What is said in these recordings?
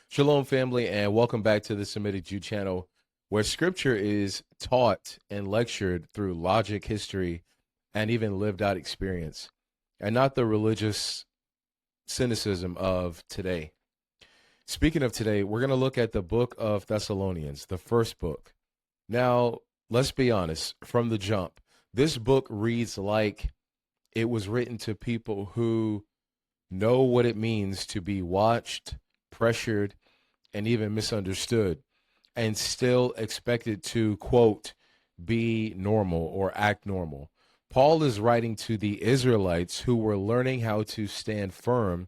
Shalom, family, and welcome back to the Semitic Jew channel, where scripture is taught and lectured through logic, history, and even lived out experience, and not the religious cynicism of today. Speaking of today, we're going to look at the book of Thessalonians, the first book. Now, let's be honest, from the jump, this book reads like it was written to people who know what it means to be watched, pressured, and even misunderstood, and still expected to, quote, be normal or act normal. Paul is writing to the Israelites who were learning how to stand firm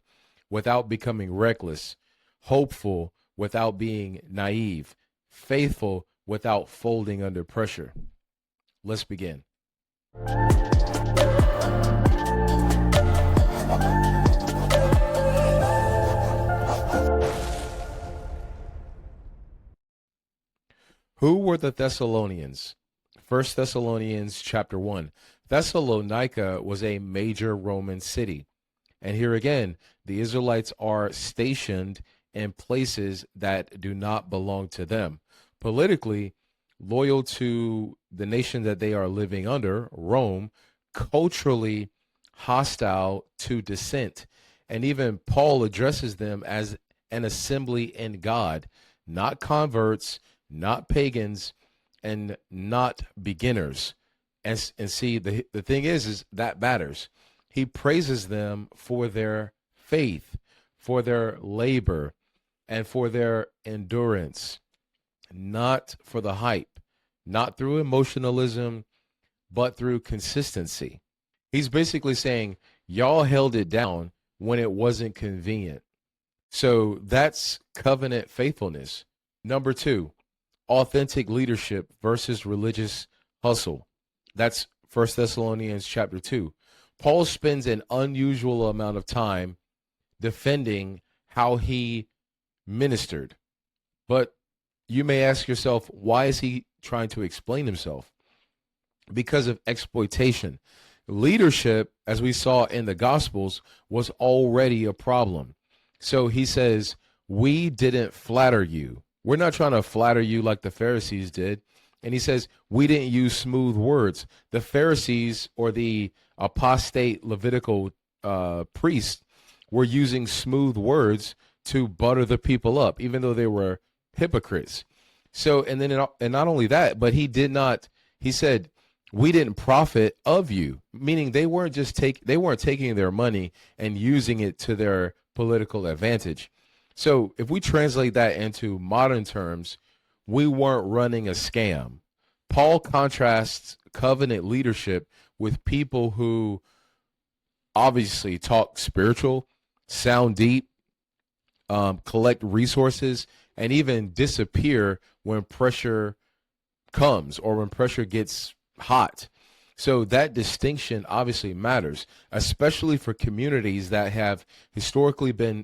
without becoming reckless, hopeful without being naive, faithful without folding under pressure. Let's begin. Who were the Thessalonians? 1 Thessalonians chapter 1. Thessalonica was a major Roman city. And here again, the Israelites are stationed in places that do not belong to them. Politically, loyal to the nation that they are living under, Rome, culturally hostile to dissent. And even Paul addresses them as an assembly in God, not converts, not pagans, and not beginners. And see, the thing is that matters. He praises them for their faith, for their labor, and for their endurance, not for the hype, not through emotionalism, but through consistency. He's basically saying, y'all held it down when it wasn't convenient. So that's covenant faithfulness. Number two, authentic leadership versus religious hustle. That's 1 Thessalonians chapter 2. Paul spends an unusual amount of time defending how he ministered. But you may ask yourself, why is he trying to explain himself? Because of exploitation. Leadership, as we saw in the Gospels, was already a problem. So he says, we didn't flatter you. We're not trying to flatter you like the Pharisees did. And he says, we didn't use smooth words. The Pharisees, or the apostate Levitical priests, were using smooth words to butter the people up, even though they were hypocrites. So, and not only that, but he said, we didn't profit of you, meaning they weren't taking their money and using it to their political advantage. So if we translate that into modern terms, we weren't running a scam. Paul contrasts covenant leadership with people who obviously talk spiritual, sound deep, collect resources, and even disappear when pressure comes or when pressure gets hot. So that distinction obviously matters, especially for communities that have historically been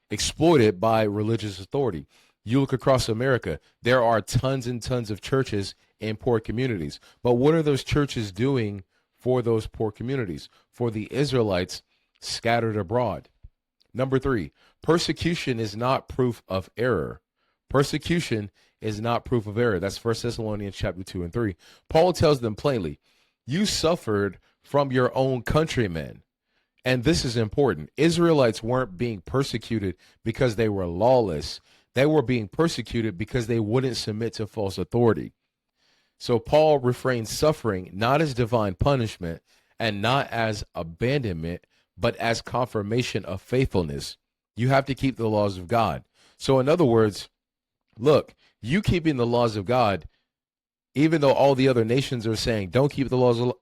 exploited by religious authority. You look across America, there are tons and tons of churches in poor communities. But what are those churches doing for those poor communities, for the Israelites scattered abroad? Number three, persecution is not proof of error. Persecution is not proof of error. That's 1 Thessalonians chapter 2 and 3. Paul tells them plainly, you suffered from your own countrymen. And this is important. Israelites weren't being persecuted because they were lawless. They were being persecuted because they wouldn't submit to false authority. So Paul refrains suffering not as divine punishment and not as abandonment, but as confirmation of faithfulness. You have to keep the laws of God. So in other words, look, you keeping the laws of God, even though all the other nations are saying, don't keep the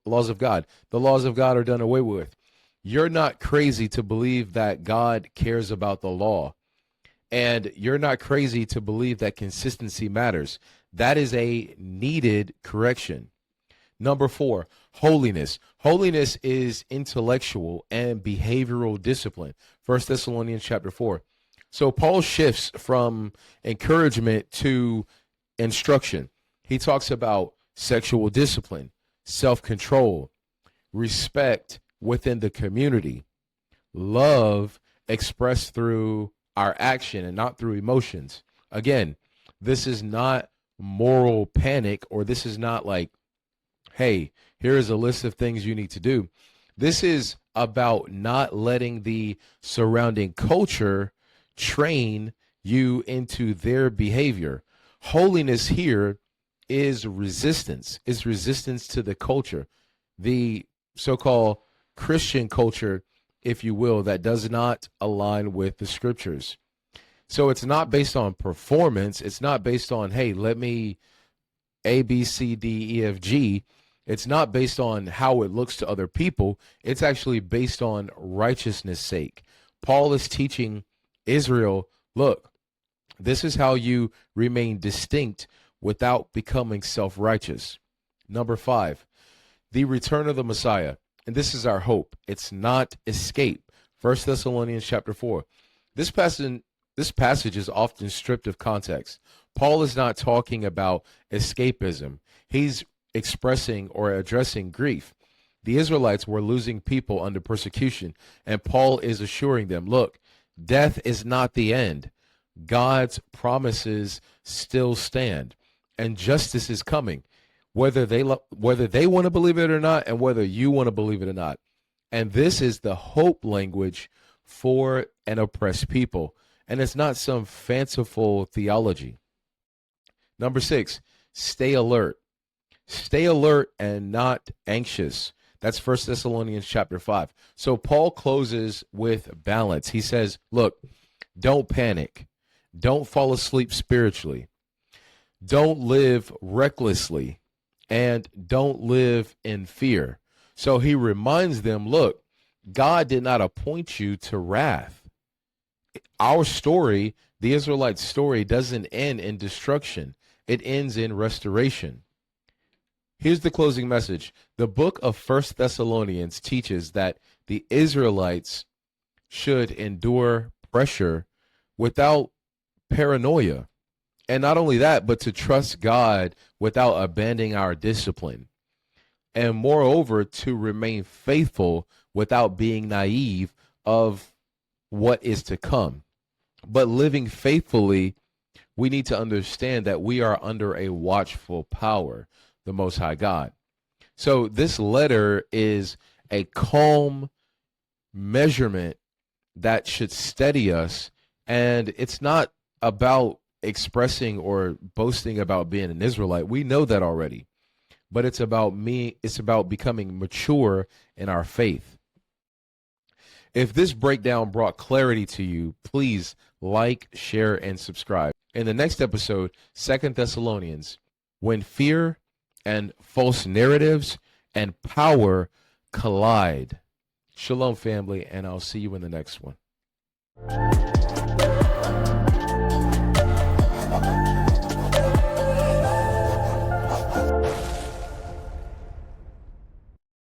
laws of God. The laws of God are done away with. You're not crazy to believe that God cares about the law. And you're not crazy to believe that consistency matters. That is a needed correction. Number four, holiness. Holiness is intellectual and behavioral discipline. 1 Thessalonians chapter 4. So Paul shifts from encouragement to instruction. He talks about sexual discipline, self-control, respect within the community, love expressed through our action and not through emotions. Again, this is not moral panic, or this is not like, hey, here is a list of things you need to do. This is about not letting the surrounding culture train you into their behavior. Holiness here is resistance. It's resistance to the culture, the so-called Christian culture, if you will, that does not align with the scriptures. So it's not based on performance. It's not based on, hey, let me A, B, C, D, E, F, G. It's not based on how it looks to other people. It's actually based on righteousness' sake. Paul is teaching Israel, look, this is how you remain distinct without becoming self-righteous. Number 5, the return of the Messiah. And this is our hope. It's not escape. 1 Thessalonians chapter 4. This passage is often stripped of context. Paul is not talking about escapism. He's expressing or addressing grief. The Israelites were losing people under persecution, and Paul is assuring them, look, death is not the end. God's promises still stand, and justice is coming, whether they want to believe it or not, and whether you want to believe it or not. And this is the hope language for an oppressed people, and it's not some fanciful theology. Number 6, stay alert. Stay alert and not anxious. That's 1 Thessalonians chapter 5. So Paul closes with balance. He says, look, don't panic. Don't fall asleep spiritually. Don't live recklessly. And don't live in fear. So he reminds them, look, God did not appoint you to wrath. Our story, the Israelite story, doesn't end in destruction. It ends in restoration. Here's the closing message. The book of 1 Thessalonians teaches that the Israelites should endure pressure without paranoia. And not only that, but to trust God without abandoning our discipline. And moreover, to remain faithful without being naive of what is to come. But living faithfully, we need to understand that we are under a watchful power, the Most High God. So this letter is a calm measurement that should steady us, and it's not about expressing or boasting about being an Israelite. We know that already. But it's about becoming mature in our faith. If this breakdown brought clarity to you, please like, share, and subscribe. In the next episode, 2 Thessalonians, when fear and false narratives and power collide. Shalom, family, and I'll see you in the next one.